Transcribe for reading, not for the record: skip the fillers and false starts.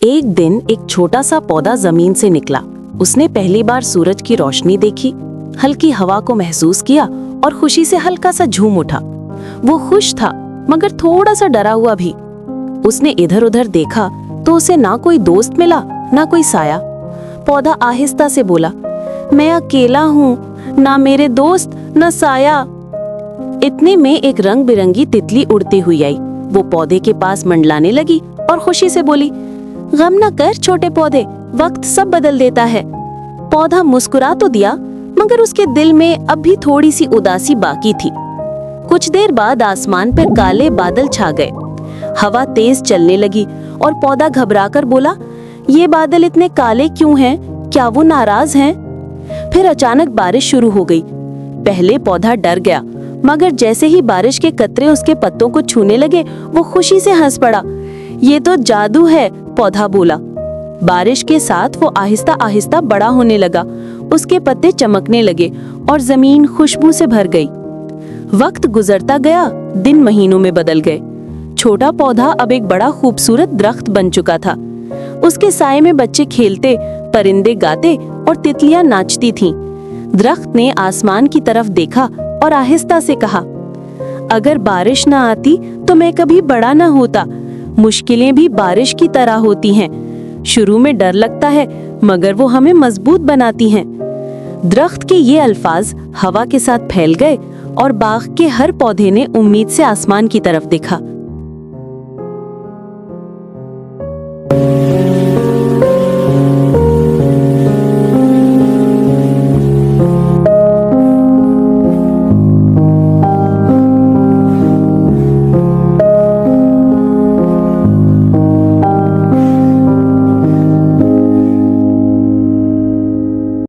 एक दिन एक छोटा सा पौधा जमीन से निकला। उसने पहली बार सूरज की रोशनी देखी, हल्की हवा को महसूस किया और खुशी से हल्का सा झूम उठा। वो खुश था मगर थोड़ा सा डरा हुआ भी। उसने इधर उधर देखा तो उसे ना कोई दोस्त मिला ना कोई साया। पौधा आहिस्ता से बोला, मैं अकेला हूँ, ना मेरे दोस्त ना साया। इतने में एक रंग बिरंगी तितली उड़ती हुई आई। वो पौधे के पास मंडलाने लगी और खुशी से बोली, गम न कर छोटे पौधे, वक्त सब बदल देता है। पौधा मुस्कुरा तो दिया मगर उसके दिल में अब भी थोड़ी सी उदासी बाकी थी। कुछ देर बाद आसमान पर काले बादल छा गए। हवा तेज चलने लगी और पौधा घबराकर बोला, ये बादल इतने काले क्यों हैं? क्या वो नाराज हैं? फिर अचानक बारिश शुरू हो गई। पहले पौधा डर गया मगर जैसे ही बारिश के कतरे उसके पत्तों को छूने लगे वो खुशी से हंस पड़ा। ये तो जादू है, पौधा बोला। बारिश के साथ वो आहिस्ता आहिस्ता बड़ा होने लगा। उसके पत्ते चमकने लगे और जमीन खुशबू से भर गई। वक्त गुजरता गया, दिन महीनों में बदल गए। छोटा पौधा अब एक बड़ा खूबसूरत दरख्त बन चुका था। उसके साए में बच्चे खेलते, परिंदे गाते और तितलियां नाचती थीं। दरख्त ने आसमान की तरफ देखा और आहिस्ता से कहा, अगर बारिश ना आती तो मैं कभी बड़ा ना होता। मुश्किलें भी बारिश की तरह होती हैं। शुरू में डर लगता है मगर वो हमें मजबूत बनाती हैं। दरख्त के ये अल्फाज हवा के साथ फैल गए और बाग के हर पौधे ने उम्मीद से आसमान की तरफ देखा।